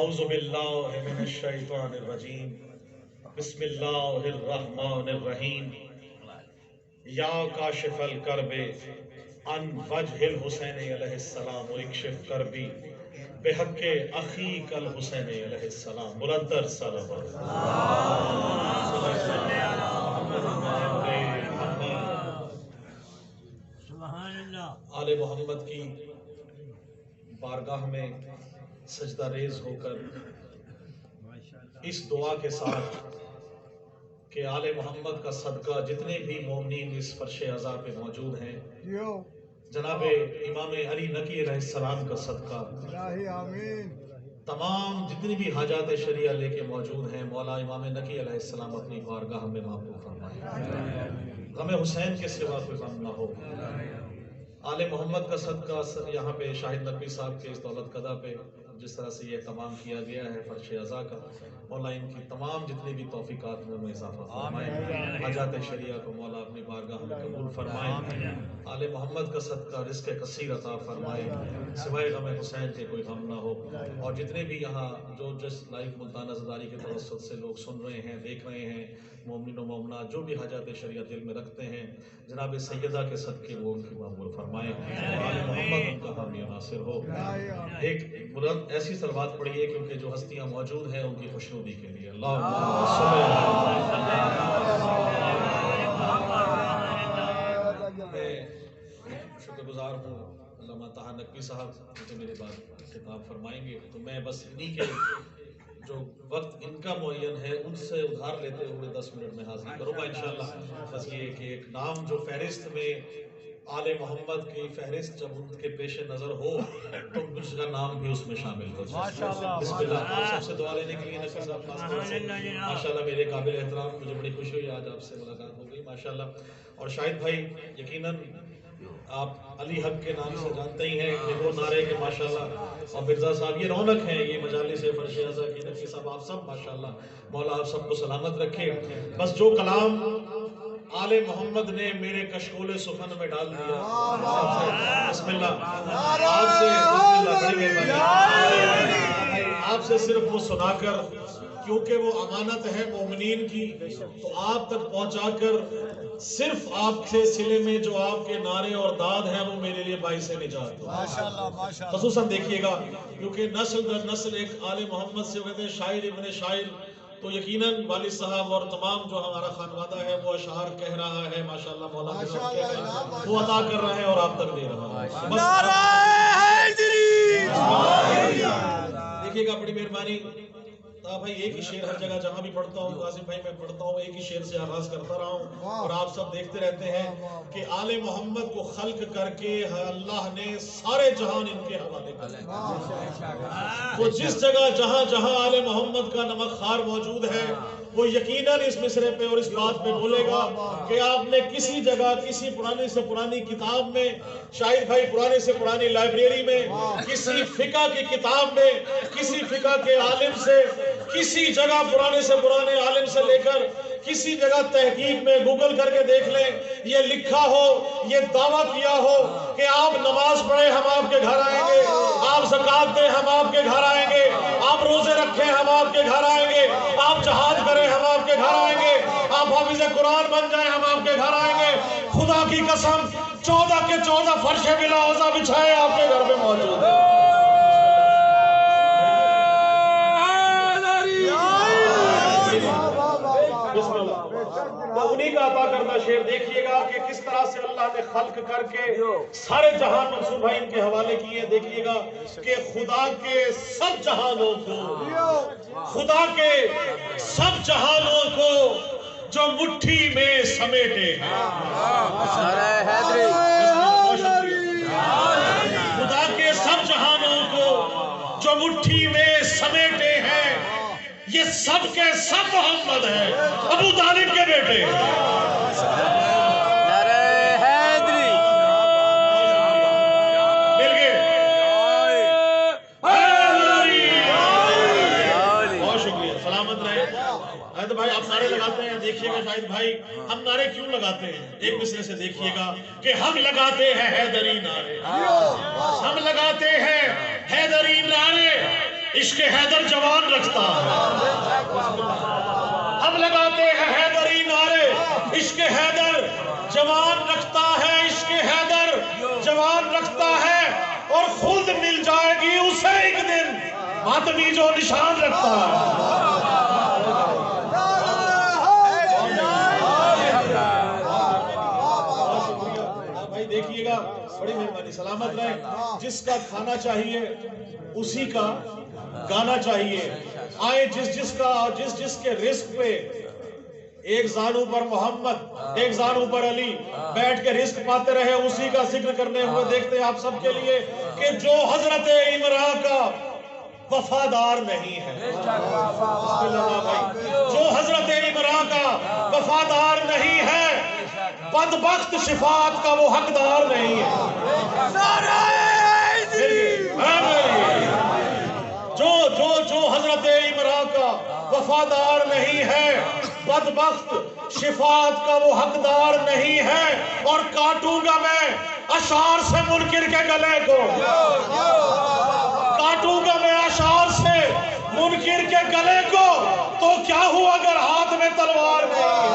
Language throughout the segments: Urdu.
اعوذ باللہ من الشیطان الرجیم بسم اللہ الرحمن الرحیم یا کاشف الکرب عن وجہ الحسین علیہ السلام اکشف کربی بحق اخیک الحسین علیہ السلام بلندر صلوات آل محمد کی بارگاہ میں سجدہ ریز ہو کر اس دعا کے ساتھ کہ آل محمد کا صدقہ جتنے بھی مومنین اس فرش عزا پہ موجود ہیں، جناب امام علی نقی علیہ السلام کا صدقہ، تمام جتنی بھی حاجات شریعہ لے کے موجود ہیں، مولا امام نقی علیہ السلام اپنی بارگاہ میں معفو فرمائے، غم حسین کے سوا کوئی غم نہ ہو۔ آل محمد کا صدقہ یہاں پہ شاہد نقوی صاحب کے اس دولت قدہ پہ جس طرح سے یہ تمام کیا گیا ہے فرش عزا کا، مولا ان کی تمام جتنی بھی توفیقات میں اضافہ فرمائے، حاجات شریعہ کو مولا اپنی بارگاہ میں قبول فرمائے، آل محمد کا صدقہ رزق کثیر عطا فرمائے، سوائے غم حسین کے کوئی غم نہ ہو۔ اور جتنے بھی یہاں جو جس لائیو ملتان ازداری کے توسط سے لوگ سن رہے ہیں، دیکھ رہے ہیں، مومن و مومنات جو بھی حاجات شریعہ دل میں رکھتے ہیں، جناب سیدہ کے صدقے وہ ان کی مقبول فرمائے، آل محمد ان کا حامی و ناصر ہو۔ ایک بلند ایسی صلوات پڑھیے کیونکہ جو ہستیاں موجود ہیں ان کی خوشنودی کے لیے اللہم صلی میں شکر گزار ہوں علامہ طاہر نقوی صاحب جو میرے بعد خطاب فرمائیں گے، تو میں بس انہی کے جو وقت ان کا معین ہے ان سے ادھار لیتے ہوئے 10 منٹ میں حاضری کروں گا انشاءاللہ۔ بس یہ کہ ایک نام جو فہرست میں آل محمد کی فہرست جب ان کے پیش نظر ہو تو اس کا نام بھی اس میں شامل ہو جائے۔ بسم اللہ۔ آپ سب سے دعا لینے کے لیے نقوی صاحب خاص طور سے ماشاءاللہ میرے قابل احترام، مجھے بڑی خوشی ہوئی آج آپ سے ملاقات ہو گئی ماشاءاللہ۔ اور شاہد بھائی یقیناً آپ علی حق کے نام سے جانتے ہی ہیں کہ وہ نعرے کے ماشاءاللہ، اور مرزا صاحب یہ رونق ہیں یہ مجالس فرش عزا کی، نقوی صاحب آپ سب ماشاءاللہ، مولا آپ سب کو سلامت رکھے۔ بس جو کلام آل محمد نے میرے کشکول سخن میں ڈال دیا، بسم اللہ، آپ سے صرف وہ سنا کر، کیونکہ وہ امانت ہے مومنین کی، تو آپ تک پہنچا کر صرف آپ سے سلے میں جو آپ کے نعرے اور داد ہیں وہ میرے لیے باعث نجات ہے۔ خصوصاً دیکھیے گا کیونکہ نسل در نسل ایک آل محمد سے ہوئے تھے شاعر ابن شاعر، تو یقیناً والد صاحب اور تمام جو ہمارا خانوادہ ہے وہ اشعار کہہ رہا ہے ماشاءاللہ، مولا کے ساتھ کہہ رہا ہے، وہ عطا کر رہا ہے اور آپ تک دے رہا ہے۔ دیکھیے گا بڑی مہربانی بھائی، ایک ہی شعر ہر جگہ جہاں بھی پڑھتا ہوں، قاسم بھائی میں پڑھتا ہوں، ایک ہی شعر سے آغاز کرتا رہا ہوں، اور آپ سب دیکھتے رہتے ہیں کہ آل محمد کو خلق کر کے اللہ نے سارے جہان ان کے حوالے کر دیا۔ تو جس جگہ جہاں جہاں آل محمد کا نمک خار موجود ہے وہ یقیناً اس مصرے پہ اور اس بات پہ بولے گا کہ آپ نے کسی جگہ کسی پرانی سے پرانی کتاب میں، شاہد بھائی پرانے سے پرانی لائبریری میں، کسی فقہ کی کتاب میں، کسی فقہ کے عالم سے، کسی جگہ پرانے سے پرانے عالم سے لے کر کسی جگہ تحقیق میں گوگل کر کے دیکھ لیں، یہ لکھا ہو، یہ دعویٰ کیا ہو کہ آپ نماز پڑھیں ہم آپ کے گھر آئیں گے، آپ زکوٰۃ دیں ہم آپ کے گھر آئیں گے، آپ روزے رکھیں ہم آپ کے گھر آئیں گے، آپ جہاد کریں ہم آپ کے گھر آئیں گے، آپ حافظ قرآن بن جائیں ہم آپ کے گھر آئیں گے۔ خدا کی قسم 14 کے 14 فرش بلا اوزا بچھائے آپ کے گھر میں موجود ہیں۔ بسم اللہ۔ تو انہی کا عطا کردہ شعر دیکھیے گا کہ کس طرح سے اللہ نے خلق کر کے سارے جہان منصور بھائی ان کے حوالے کیے۔ دیکھیے گا کہ خدا کے سب جہانوں کو، خدا کے سب جہانوں کو جو مٹھی میں سمیٹے ہیں، خدا کے سب جہانوں کو جو مٹھی میں سمیٹے ہیں، یہ سب کے سب محمد ہیں، ابو طالب کے بیٹے۔ مل گئے؟ بہت شکریہ، سلامت رہے۔ حید بھائی آپ نعرے لگاتے ہیں، دیکھیے گا شاہد بھائی ہم نعرے کیوں لگاتے ہیں، ایک دوسرے سے دیکھیے گا کہ ہم لگاتے ہیں حیدری نعرے، ہم لگاتے ہیں حیدری نعرے، عشق حیدر جوان رکھتا ہے. ہم لگاتے ہیں حیدری نعرے. عشق حیدر جوان رکھتا ہے. عشق حیدر جوان رکھتا ہے اور خود مل جائے گی اسے ایک دن ماتمی جو نشان رکھتا ہے. بھائی دیکھیے گا, بڑی مہربانی, سلامت رہے. جس کا کھانا چاہیے اسی کا گانا چاہیے. آئے جس کے رزق پہ ایک زانو پر محمد ایک زانو پر علی بیٹھ کے رزق پاتے رہے, اسی کا ذکر کرنے ہوئے دیکھتے ہیں آپ سب کے لیے کہ جو حضرت عمران کا وفادار نہیں ہے, جو حضرت عمران کا وفادار نہیں ہے, بدبخت شفاعت کا وہ حقدار نہیں ہے. جو حضرت عمران کا وفادار نہیں ہے, بدبخت شفاعت کا وہ حقدار نہیں ہے. اور کاٹوں گا میں اشعار سے منکر کے گلے کو, کاٹوں گا میں اشعار سے منکر کے گلے کو, تو کیا ہوا اگر ہاتھ میں تلوار نہیں ہے.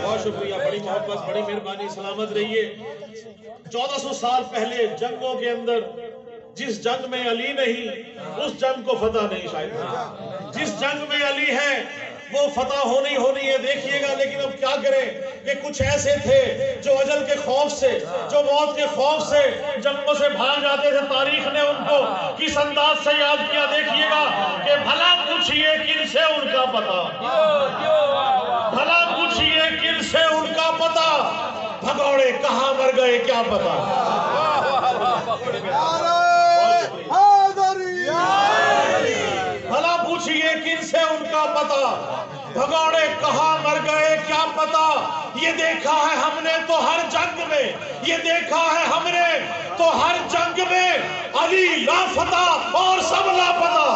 بہت شکریہ, بڑی محبت, بڑی مہربانی, سلامت رہیے. 1400 سال پہلے جنگوں کے اندر جس جنگ میں علی نہیں اس جنگ کو فتح نہیں شاید. جس جنگ میں علی ہے وہ فتح ہونی ہے, دیکھیے گا. لیکن اب کیا کریں کہ کچھ ایسے تھے جو اجل کے خوف سے, جو موت کے خوف سے جنگوں سے بھاگ جاتے تھے. تاریخ نے ان کو کس انداز سے یاد کیا, دیکھیے گا کہ بھلا پوچھئے کن سے ان کا پتہ, بھلا پوچھئے کن سے ان کا پتہ, بھگوڑے کہاں مر گئے کیا پتہ. بھلا پوچھئے کن سے ان کا پتہ, بھگوڑے کہاں مر گئے کیا پتہ. یہ دیکھا ہے ہم نے تو ہر جنگ میں, یہ دیکھا ہے ہم نے تو ہر جنگ میں, علی لافتہ اور سب لاپتہ.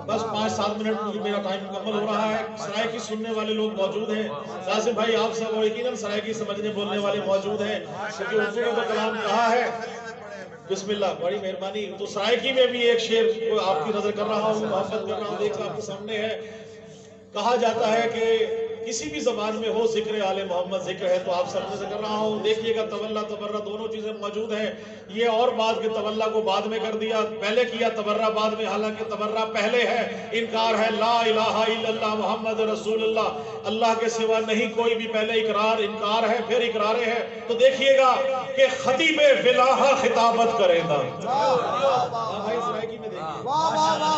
بس 5-7 منٹ میرا ٹائم مکمل ہو رہا ہے. سرائیکی سننے والے لوگ موجود ہیں. قاسم بھائی آپ سب یقیناً سرائیکی سمجھنے بولنے والے موجود ہیں کیونکہ اردو میں تو کلام کہا ہے. بسم اللہ, بڑی مہربانی. تو سرائیکی میں بھی ایک شعر کو آپ کی نظر کر رہا ہوں, محبت کر رہا ہوں, دیکھ آپ کے سامنے ہے. کہا جاتا ہے کہ کسی بھی زبان میں ہو ذکر آل محمد ذکر ہے, تو آپ سب سے کر رہا ہوں. دیکھیے گا تولا تبرہ دونوں چیزیں موجود ہیں. یہ اور بات کہ تولا کو بعد میں کر دیا, پہلے کیا تبرہ بعد میں, حالانکہ تبرہ پہلے ہے. انکار ہے لا الہ الا اللہ محمد رسول اللہ, اللہ کے سوا نہیں کوئی بھی, پہلے اقرار انکار ہے پھر اقرار ہے. تو دیکھیے گا کہ خطیب ولاحہ خطابت کرے گا.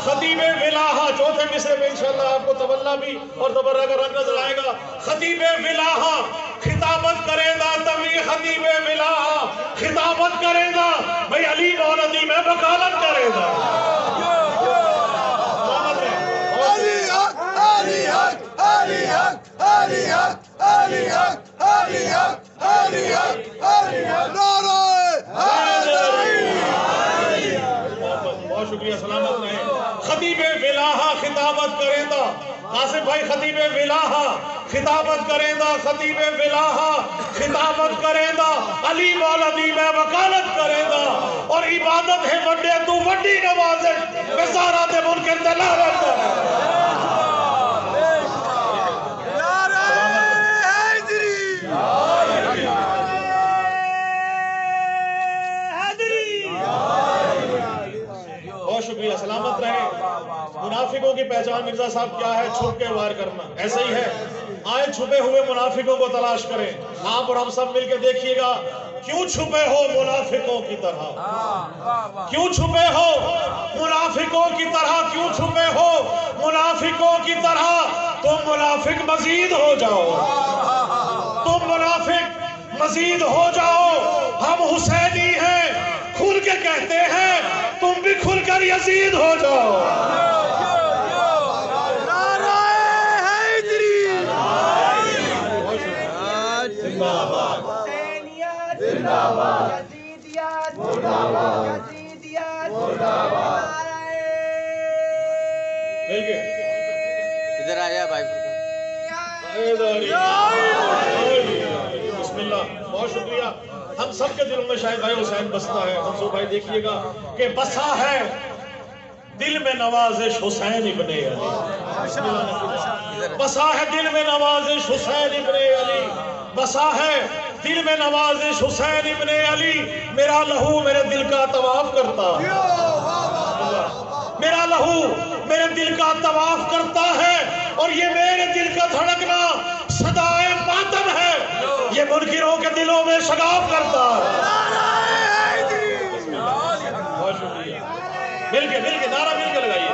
خطیب ولاحہ چوتھے مصرے میں انشاءاللہ آپ کو تولا بھی اور تبرہ کا رنگ نظر آئے گا. خطیب ولاحہ خطابت کرے گا, تبھی خطیب ولاحہ خطابت کرے گا. بھئی علی مولدی میں وکالت کرے گا. علی حق, علی حق, علی حق, علی حق, علی حق, علی حق, علی حق, علی حق, نعرہ حیدری. بہت شکریہ, سلامت رہے. خطیب ولاحہ خطابت کرے گا. قاسم بھائی خطیب ولاحہ خطابت کرے گا, خطیب ولاحہ خطابت کرے گا. علی مولدی میں وکالت کرے گا. اور عبادت ہے وڈے تو وڈی نوازش, وزارت منکر دلالت کرے. بہت شکریہ, سلامت رہے. منافقوں کی پہچان مرزا صاحب کیا ہے؟ چھپ کے وار کرنا. ایسا ہی ہے, آئے چھپے ہوئے منافقوں کو تلاش کریں. آپ اور ہم سب مل کے دیکھیے گا کیوں چھپے ہو منافقوں کی طرح, کیوں چھپے ہو منافقوں کی طرح, کیوں چھپے ہو منافقوں کی طرح. تم منافق مزید ہو جاؤ, تم منافق مزید ہو جاؤ. ہم حسینی ہیں کھل کے کہتے ہیں, تم بھی کھل کر یزید ہو جاؤ. نعرہ ادھر آیا بھائی بسم اللہ، بہت شکریہ. ہم سب کے دلوں میں شاید بھائی حسین بستا ہے. منصور بھائی دیکھیے گا کہ بسا ہے دل میں نوازش حسین ابن علی. بسا ہے دل میں نوازش حسین ابن علی. بسا ہے دل میں نوازش حسین ابن علی. میرا لہو میرے دل کا طواف کرتا ہے. میرا لہو میرے دل کا طواف کرتا ہے اور یہ میرے دل کا دھڑکنا صدائے ماتم ہے. یہ منکروں کے دلوں میں شگاف کرتا ہے. بہت شکریہ. مل کے نعرہ مل کے لگائیے.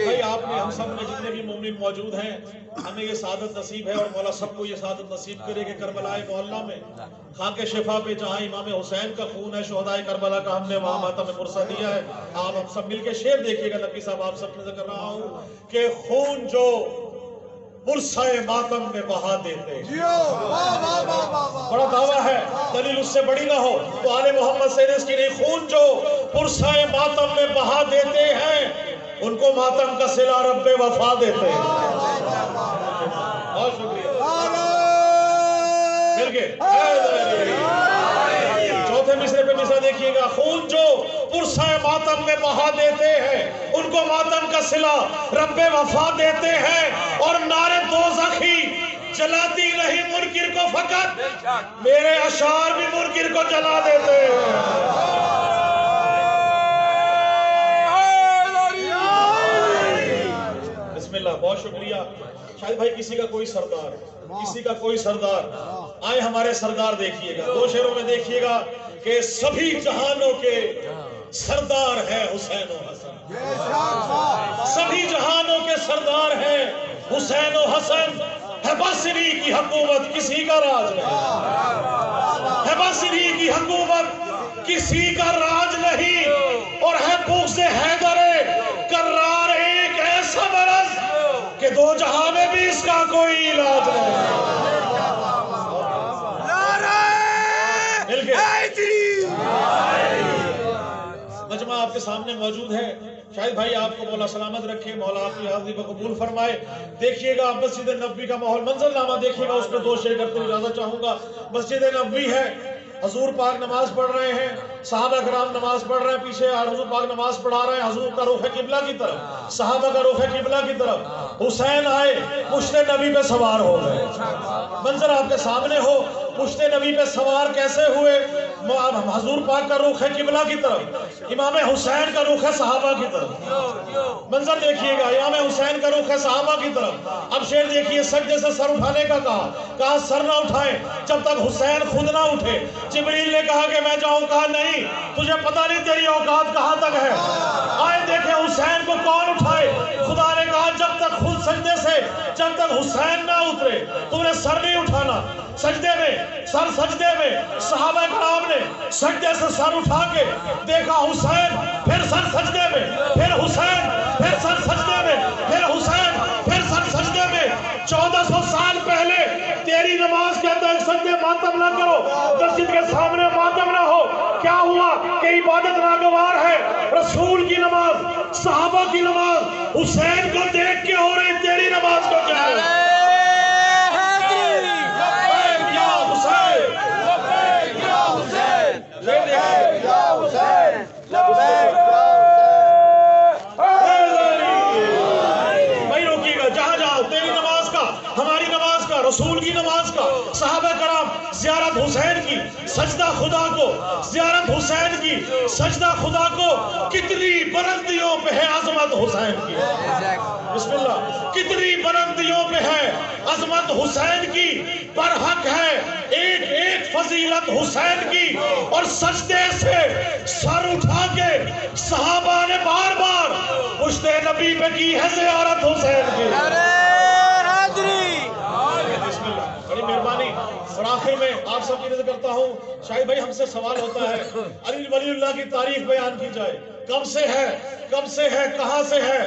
بھائی آپ نے ہم سب میں جتنے بھی مومن موجود ہیں ہمیں یہ سعادت نصیب ہے اور مولا سب کو یہ سعادت نصیب کرے کہ کربلا معلیٰ میں خاک شفا پہ جہاں امام حسین کا خون ہے شہدائے کربلا کا ہم نے وہاں ماتم میں پرسہ دیا ہے. آپ ہم سب مل کے شعر دیکھیے گا. نبی صاحب آپ سب نے کر رہا ہوں کہ خون جو پرسہ ماتم میں بہا دیتے ہیں. بڑا دعویٰ ہے دلیل اس سے بڑی نہ ہو تو آل محمد سے اس کی نہیں. خون جو پرسہ ماتم میں بہا دیتے ہیں ان کو ماتم کا صلہ رب وفا دیتے ہیں. بہت شکریہ. مل کے چوتھے مصرے پہ مصرع دیکھیے گا. خون جو پرسہ ماتم میں بہا دیتے ہیں ان کو ماتم کا صلہ رب وفا دیتے ہیں. اور نعرے دوزخی جلاتی نہیں منکر کو فقط میرے اشعار بھی منکر کو جلا دیتے ہیں. بہت شکریہ. شاید بھائی کسی کا کوئی سردار آئے ہمارے سردار دیکھیے گا. دو شعروں میں دیکھیے گا کہ سبھی جہانوں کے سردار ہے حسین و حسن. سبھی جہانوں کے سردار ہیں حسین و حسن. ہے بصری کی حکومت کسی کا راج نہیں. ہے بصری کی حکومت کسی کا راج نہیں. اور ہے بغض حیدر کرار ایک ایسا مرض کہ دو جہاں میں بھی اس کا کوئی علاج نہیں. مجمع آپ کے سامنے موجود ہے. شاید بھائی آپ کو مولا سلامت رکھے. مولا آپ کی حاضری کو قبول فرمائے. دیکھیے گا مسجد نبوی کا ماحول منظر نامہ دیکھیے گا. اس میں دو شعر کرتے ہوئے اجازت چاہوں گا. مسجد نبوی ہے. حضور پاک نماز پڑھ رہے ہیں. صحابہ کرام نماز پڑھ رہے ہیں. پیچھے حضور پاک نماز پڑھا رہے ہیں. حضور کا رخ ہے قبلہ کی طرف. صحابہ کا رخ ہے قبلہ کی طرف. حسین آئے پشت نبی پہ سوار ہو گئے. منظر آپ کے سامنے ہو. پشت نبی پہ سوار کیسے ہوئے؟ حضور پاک کا رخ ہے قبلہ کی طرف. امام حسین کا رخ ہے صحابہ کی طرف. منظر دیکھیے گا. امام حسین کا رخ ہے صحابہ کی طرف. اب شعر دیکھیے. سجدے سے سر اٹھانے کا کہا سر نہ اٹھائیں جب تک حسین خود نہ اٹھے. جبریل نے کہا کہ میں جاؤں. کہا نہیں تجھے پتہ نہیں تیری اوقات کہاں تک ہے. آئے دیکھیں حسین کو کون اٹھائے. خدا نے کہا جب تک خود سجدے سے جب تک حسین نہ اترے تم نے سر نہیں اٹھانا. سجدے میں سجدے میں صحابہ کرام نے سجدے سے سر اٹھا کے دیکھا حسین. پھر سر سجدے میں. پھر حسین. پھر سر سجدے میں. پھر حسین. پھر سر سجدے میں. 1400 سال پہلے تیری نماز کہتا ہے سجدے ماتم نہ کرو. مسجد کے سامنے ماتم نہ ہو. کیا ہوا کہ عبادت ناگوار ہے. رسول کی نماز صحابہ کی نماز حسین کو دیکھ کے ہو رہی. تیری نماز کو کیا ہے؟ بھائی روکیے گا. جہاں جہاں تیری نماز کا ہماری نماز کا رسول کی نماز کا صحابہ کرام زیارت حسین کی سجدہ خدا کو زیارت حسین کی سجدہ خدا کو. کتنی بلندیوں پہ ہے عظمت حسین کی. بسم اللہ. کتنی بلندیوں پہ ہے عظمت حسین کی. برحق ہے ایک ایک فضیلت حسین کی. اور سجدے سے سر اٹھا کے صحابہ نے بار بار پشت نبی پہ کی ہے زیارت حسین کی. بسم اللہ. بڑی مہربانی. اور آخر میں آپ سب کی نظر کرتا ہوں. شاہد بھائی ہم سے سوال ہوتا ہے علی ولی اللہ کی تاریخ بیان کی جائے. کب سے ہے کہاں سے ہے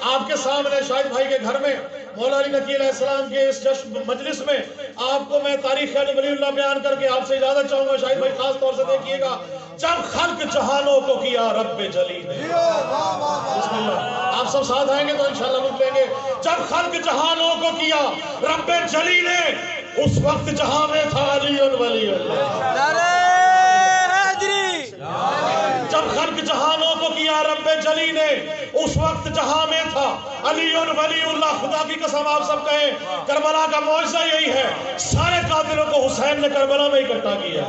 آپ کے سامنے شاہد بھائی کے گھر میں مولا علی نقی علیہ السلام کے اس جشن مجلس میں آپ کو میں تاریخ ولی اللہ بیان کر کے آپ سے اجازت چاہوں گا شاہد بھائی خاص طور سے دیکھیے گا جب خلق جہانوں کو کیا رب جلی نے بسم اللہ آپ سب ساتھ آئیں گے تو انشاءاللہ لطف لیں گے جب خلق جہانوں کو کیا رب جلی نے اس وقت جہاں میں تھا علی ولی اللہ جب خلق جہانوں کو کیا رب جلی نے اس وقت جہاں میں تھا علی ولی اللہ خدا کی قسم آپ سب کہیں کربلا کا معجزہ یہی ہے سارے قاتلوں کو حسین نے کربلا میں اکٹھا کیا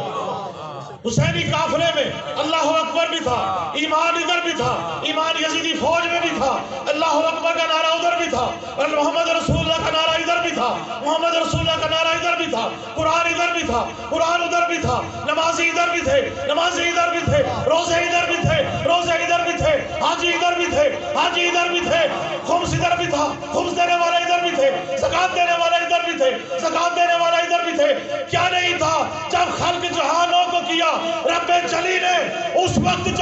حسینی قافلے میں اللہ اکبر بھی تھا ایمان ادھر بھی تھا ایمان یزیدی فوج میں بھی تھا اللہ اکبر کا نعرہ ادھر بھی تھا اور محمد رسول اللہ کا نعرہ ادھر بھی تھا محمد رسول اللہ کا نعرہ ادھر بھی تھا قرآن ادھر بھی تھا قرآن ادھر بھی تھا نمازی ادھر بھی تھے نمازی ادھر بھی تھے روزے ادھر بھی تھے روزے ادھر بھی تھے حاجی ادھر بھی تھے حاجی ادھر بھی تھے خمس ادھر بھی تھا خمس دینے والے ادھر بھی تھے زکات دینے والے ادھر بھی تھے زکات دینے والے ادھر بھی تھے کیا نہیں تھا جب خلق جہانوں کو کیا رب جلی نے اس وقت